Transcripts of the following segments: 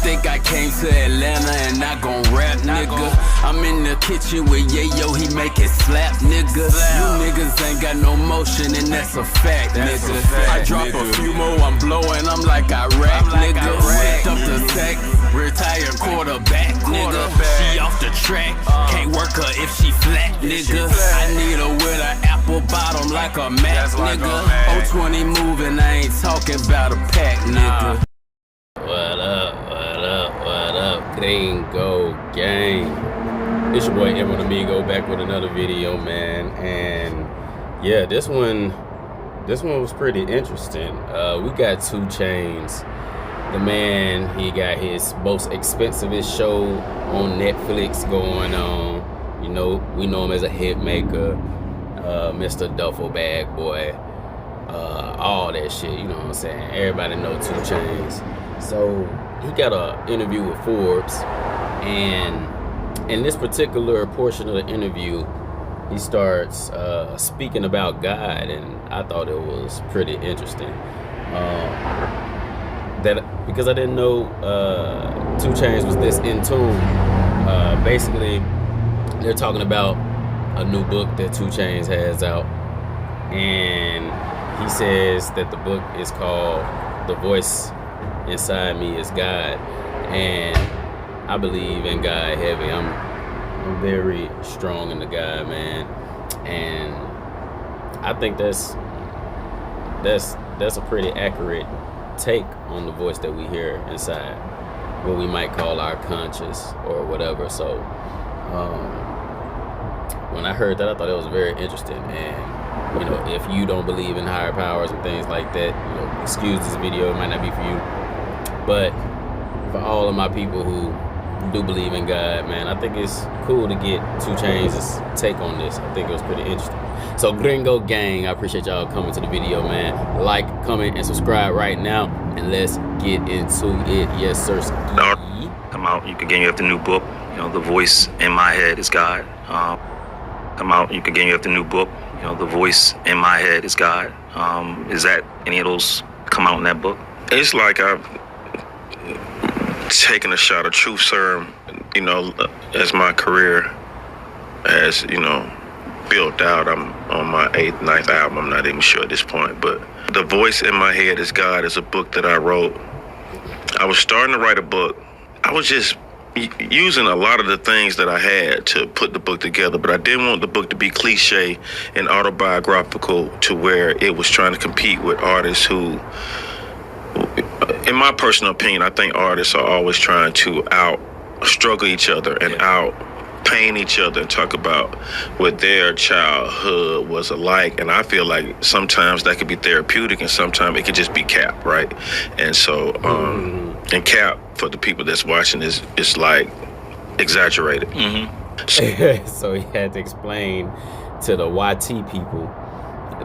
think I came to Atlanta and not gon' rap, nigga. I'm in the kitchen with Yayo, he make it slap, nigga. You niggas ain't got no motion and that's a fact, nigga. I drop a few more, I'm blowing, I'm like I rap, nigga. Ripped up the sack, retired quarterback, nigga. She off the track, can't work her if she flat, nigga. I need her with an apple bottom like a Mac, nigga. 020 moving, I ain't talking about a pack, nigga. What up, Gringo Gang? It's your boy Everyone Amigo back with another video, man. And yeah, this one was pretty interesting. We got 2 Chainz. The man, he got his most expensivest show on Netflix going on. You know, we know him as a hit maker, Mr. Duffel Bag Boy, all that shit, you know what I'm saying? Everybody know 2 Chainz. So he got an interview with Forbes, and in this particular portion of the interview, he starts speaking about God, and I thought it was pretty interesting. Because I didn't know 2 Chainz was this in tune. Basically, they're talking about a new book that 2 Chainz has out, and he says that the book is called The Voice Inside Me Is God, and I believe in God heavy. I'm very strong in the God, man, and I think that's a pretty accurate take on the voice that we hear inside, what we might call our conscious or whatever. So when I heard that, I thought it was very interesting. And you know, if you don't believe in higher powers and things like that, you know, excuse this video, it might not be for you. But for all of my people who do believe in God, man, I think it's cool to get 2 Chainz' take on this. I think it was pretty interesting. So Gringo Gang, I appreciate y'all coming to the video, man. Like, comment, and subscribe right now, and let's get into it. Yes, sir. Come out, you can get the new book, you know, The Voice in My Head Is God. Come out, you can get the new book, you know, The Voice in My Head Is God. Is that any of those come out in that book? It's like I've taken a shot of truth serum, you know, as my career has, you know, built out. I'm on my 8th, 9th album, I'm not even sure at this point, but The Voice in My Head Is God is a book that I wrote. I was starting to write a book. I was just using a lot of the things that I had to put the book together, but I didn't want the book to be cliche and autobiographical to where it was trying to compete with artists who, in my personal opinion, I think artists are always trying to out-struggle each other and out-pain each other and talk about what their childhood was like. And I feel like sometimes that could be therapeutic and sometimes it could just be cap, right? And so, and cap, for the people that's watching, is like exaggerated. So he had to explain to the YT people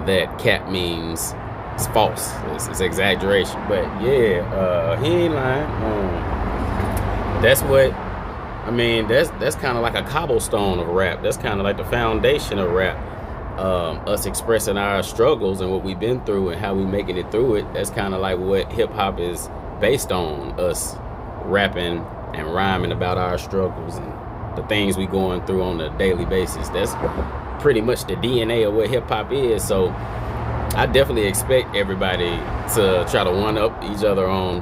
that cap means it's false, it's exaggeration. But yeah, he ain't lying. That's what I mean. That's kind of like a cobblestone of rap. That's kind of like the foundation of rap. Us expressing our struggles and what we've been through and how we making it through it. That's kind of like what hip hop is based on. Us rapping and rhyming about our struggles and the things we going through on a daily basis. That's pretty much the DNA of what hip hop is. So I definitely expect everybody to try to one up each other on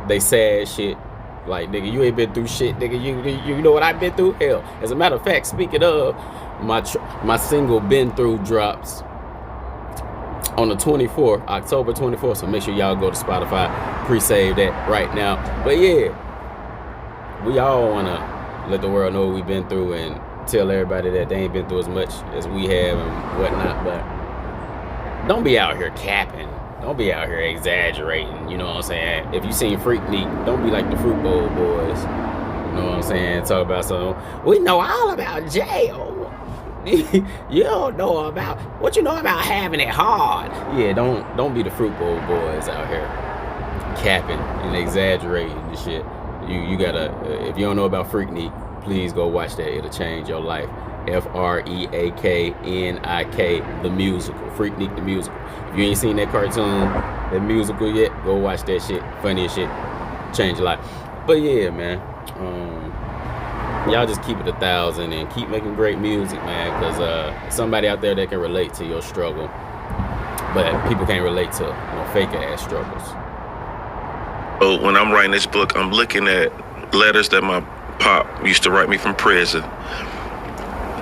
they sad shit. Like, nigga, you ain't been through shit, nigga. You know what I've been through? Hell, as a matter of fact, speaking of, my single Been Through drops on the 24th, October 24th. So make sure y'all go to Spotify, pre-save that right now. But yeah, we all wanna let the world know what we've been through and tell everybody that they ain't been through as much as we have and whatnot. But don't be out here capping. Don't be out here exaggerating, you know what I'm saying? If you seen Freaknik, don't be like the Fruit Bowl boys. You know what I'm saying? Talk about something. We know all about jail. You don't know about what you know about having it hard. Yeah, don't be the Fruit Bowl boys out here capping and exaggerating and shit. You gotta, if you don't know about Freaknik, please go watch that. It'll change your life. Freaknik, the musical. Freaknik the musical. If you ain't seen that cartoon, that musical yet, go watch that shit. Funny as shit. Change your life. But yeah, man. Y'all just keep it 1,000 and keep making great music, man, because somebody out there that can relate to your struggle, but people can't relate to fake ass struggles. So when I'm writing this book, I'm looking at letters that my pop used to write me from prison,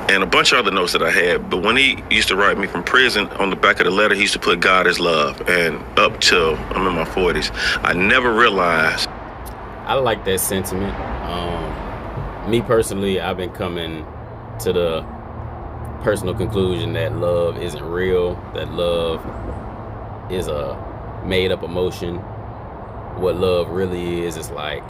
and a bunch of other notes that I had. But when he used to write me from prison, on the back of the letter, he used to put "God is love." And up till I'm in my 40s, I never realized. I like that sentiment. Me personally, I've been coming to the personal conclusion that love isn't real, that love is a made-up emotion. What love really is like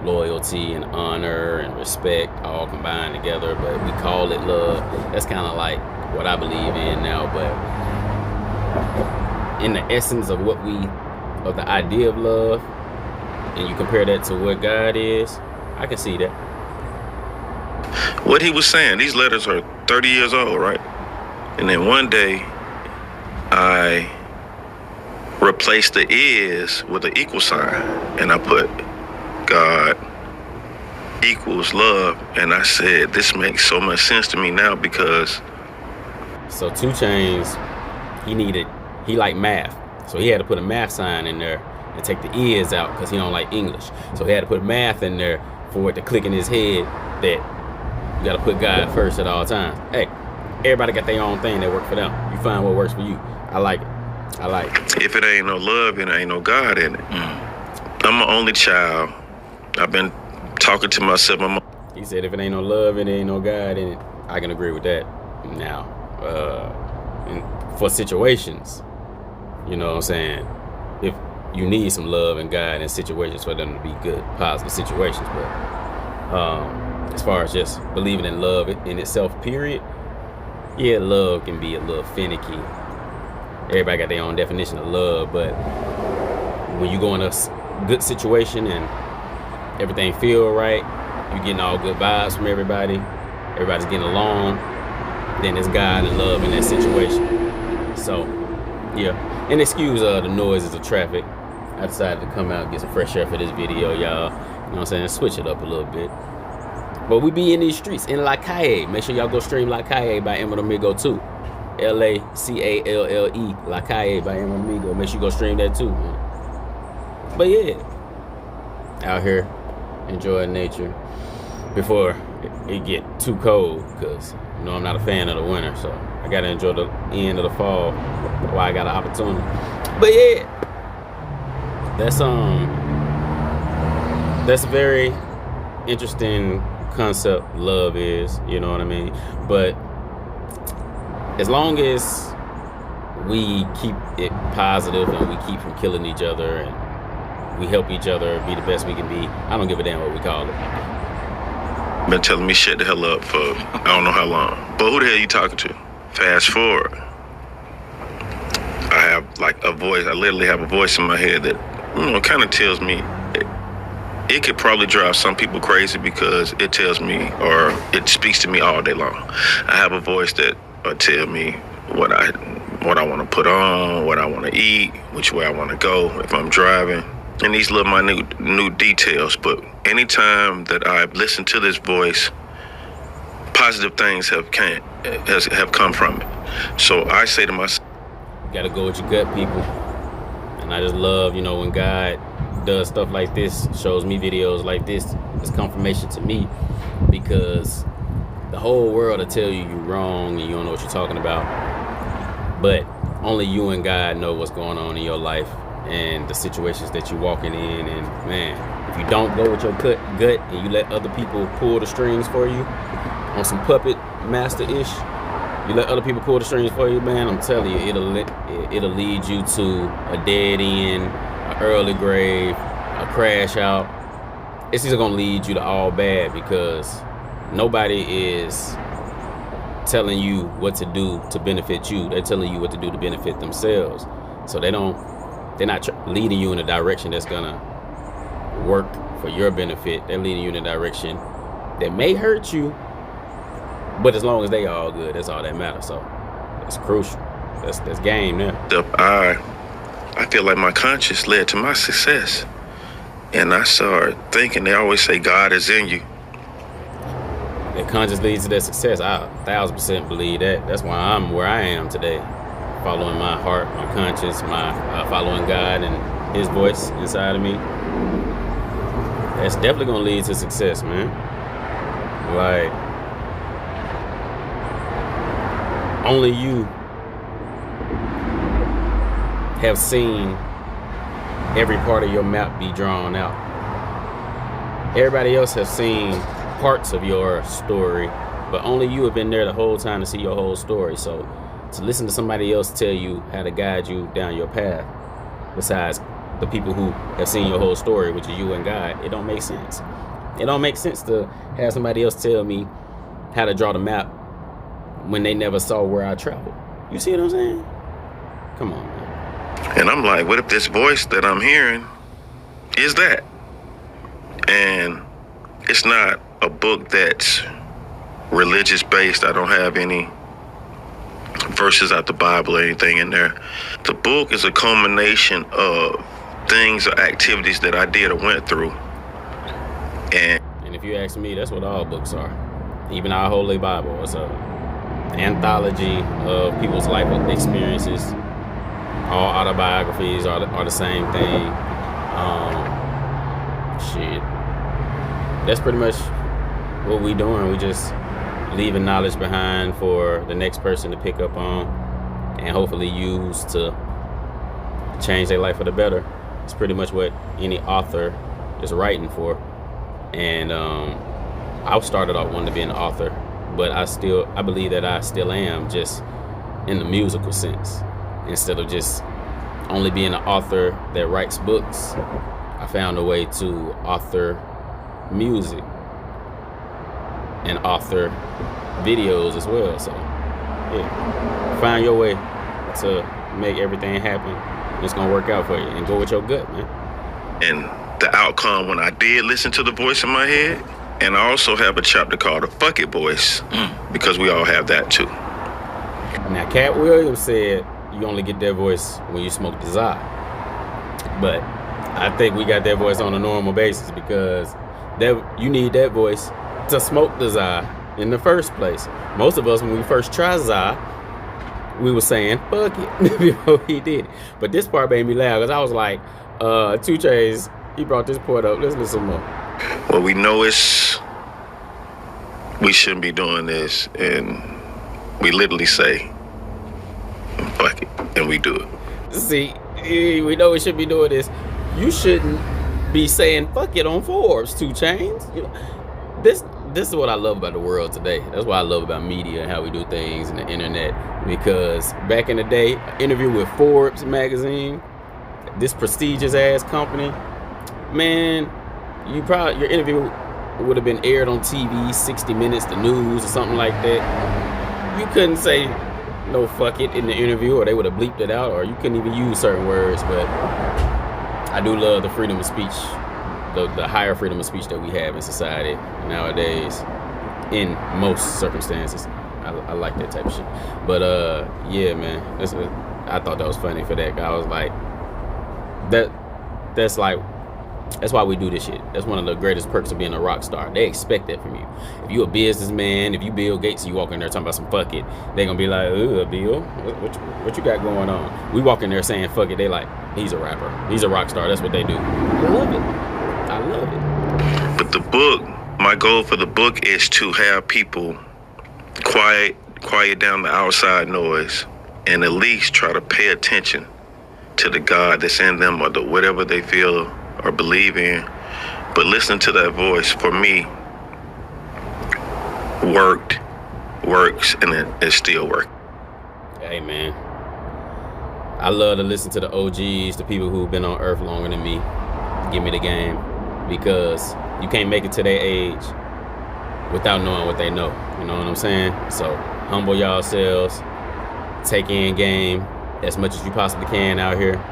loyalty and honor and respect all combined together, but we call it love. That's kind of like what I believe in now, but in the essence of of the idea of love, and you compare that to what God is, I can see that. What he was saying, these letters are 30 years old, right? And then one day, I replaced the is with an equal sign, and I put God equals love, and I said, this makes so much sense to me now, because... So 2 Chainz, he liked math, so he had to put a math sign in there and take the is out because he don't like English. So he had to put math in there for it to click in his head that you gotta put God first at all times. Hey, everybody got their own thing that work for them. You find what works for you. I like it. If it ain't no love, it ain't no God in it. I'm an only child. I've been talking to myself. He said if it ain't no love, it ain't no God in it. I can agree with that. Now, for situations, you know what I'm saying? If you need some love and God in situations for them to be good, positive situations, but as far as just believing in love in itself, period, yeah, love can be a little finicky. Everybody got their own definition of love, but when you go in a good situation and everything feel right, you getting all good vibes from everybody, everybody's getting along, then it's God and love in that situation. So, yeah. And excuse the noises of traffic. I decided to come out and get some fresh air for this video, y'all. You know what I'm saying? Switch it up a little bit. But we be in these streets, in La Calle. Make sure y'all go stream La Calle by Emma Domingo too. Lacalle, La Calle by Emma Domingo. Make sure you go stream that too, man. But yeah, out here enjoying nature before it get too cold, because I'm not a fan of the winter, so I gotta enjoy the end of the fall while I got an opportunity. But yeah, that's a very interesting concept. Love is, you know what I mean? But as long as we keep it positive and we keep from killing each other and we help each other be the best we can be, I don't give a damn what we call it. Been telling me shut the hell up for I don't know how long. But who the hell you talking to? Fast forward. I have like a voice. I literally have a voice in my head that, kind of tells me. It could probably drive some people crazy because it tells me, or it speaks to me all day long. I have a voice that tell me what I want to put on, what I want to eat, which way I want to go if I'm driving, and these little minute details. But anytime that I listen to this voice, positive things have come from it. So I say to myself, you gotta go with your gut, people. And I just love, when God does stuff like this, shows me videos like this, it's confirmation to me, because the whole world will tell you you're wrong and you don't know what you're talking about, but only you and God know what's going on in your life and the situations that you're walking in. And man, if you don't go with your gut and you let other people pull the strings for you on some puppet master-ish, you let other people pull the strings for you, man, I'm telling you, it'll lead you to a dead end, an early grave, a crash out. It's either gonna lead you to all bad, because nobody is telling you what to do to benefit you. They're telling you what to do to benefit themselves. So they're not leading you in a direction that's gonna work for your benefit. They're leading you in a direction that may hurt you, but as long as they all good, that's all that matters. So it's crucial. That's game now. I feel like my conscience led to my success. And I started thinking, they always say God is in you. That conscience leads to that success. I 1,000% believe that. That's why I'm where I am today. Following my heart, my conscience, my following God and His voice inside of me. That's definitely gonna lead to success, man. Like, only you have seen every part of your map be drawn out. Everybody else has seen parts of your story, but only you have been there the whole time to see your whole story. So to listen to somebody else tell you how to guide you down your path, besides the people who have seen your whole story, which is you and God, it don't make sense. It don't make sense to have somebody else tell me how to draw the map when they never saw where I traveled. You see what I'm saying? Come on, man. And I'm like, what if this voice that I'm hearing is that? And it's not a book that's religious based. I don't have any verses out the Bible or anything in there. The book is a culmination of things or activities that I did or went through. And if you ask me, that's what all books are. Even our Holy Bible is a anthology of people's life experiences. All autobiographies are the same thing. Shit. That's pretty much what we doing. We just leaving knowledge behind for the next person to pick up on and hopefully use to change their life for the better. It's pretty much what any author is writing for. And I started off wanting to be an author, but I believe that I still am, just in the musical sense. Instead of just only being an author that writes books, I found a way to author music and author videos as well. So yeah, find your way to make everything happen. It's gonna work out for you, and go with your gut, man. And the outcome when I did listen to the voice in my head, and I also have a chapter called the Fuck It Voice, because we all have that too. Now, Cat Williams said you only get that voice when you smoke the Zy. But I think we got that voice on a normal basis, because you need that voice to smoke the Zy in the first place. Most of us, when we first tried Zy, we were saying fuck it before he did it. But this part made me laugh, because I was like, 2 Chainz, he brought this part up. Let's listen more. Well, we know we shouldn't be doing this, and we literally say fuck it, and we do it. See, we know we should be doing this. You shouldn't be saying fuck it on Forbes, 2 Chainz. You know, this is what I love about the world today. That's what I love about media and how we do things and the internet. Because back in the day, an interview with Forbes magazine, this prestigious ass company, man, your interview would have been aired on TV, 60 Minutes, the news, or something like that. You couldn't say no fuck it in the interview, or they would have bleeped it out, or you couldn't even use certain words. But I do love the freedom of speech, the higher freedom of speech that we have in society nowadays, in most circumstances. I like that type of shit. But yeah, man, I thought that was funny for that guy. I was like, that's why we do this shit. That's one of the greatest perks of being a rock star. They expect that from you. If you a businessman, if you Bill Gates, and you walk in there talking about some fuck it, they gonna be like, Bill, what you got going on? We walk in there saying fuck it, they like, he's a rapper, he's a rock star. That's what they do. I love it. But the book, my goal for the book is to have people quiet down the outside noise, and at least try to pay attention to the God that's in them, or the whatever they feel or believe in. But listen to that voice, for me, works, and it still works. Hey, man, I love to listen to the OGs, the people who've been on earth longer than me, give me the game, because you can't make it to their age without knowing what they know. You know what I'm saying? So humble yourselves, take in game as much as you possibly can out here.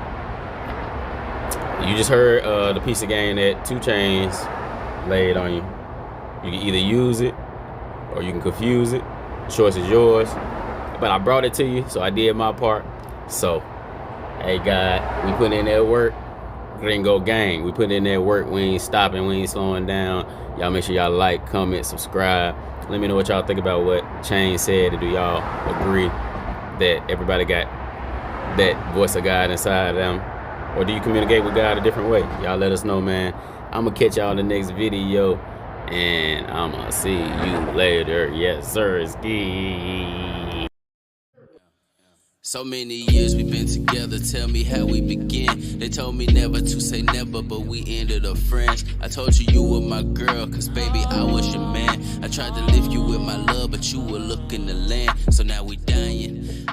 You just heard the piece of game that 2 Chainz laid on you. You can either use it or you can confuse it. The choice is yours. But I brought it to you, so I did my part. So, hey, God, we put in that work. Gringo gang. We put in that work. We ain't stopping. We ain't slowing down. Y'all make sure y'all like, comment, subscribe. Let me know what y'all think about what Chainz said. Do y'all agree that everybody got that voice of God inside them? Or do you communicate with God a different way? Y'all let us know, man. I'm going to catch y'all in the next video. And I'm going to see you later. Yes, sir. Ski. So many years we've been together, tell me how we begin. They told me never to say never, but we ended up friends. I told you you were my girl, cause baby I was your man. I tried to lift you with my love, but you were looking to land. So now we dying.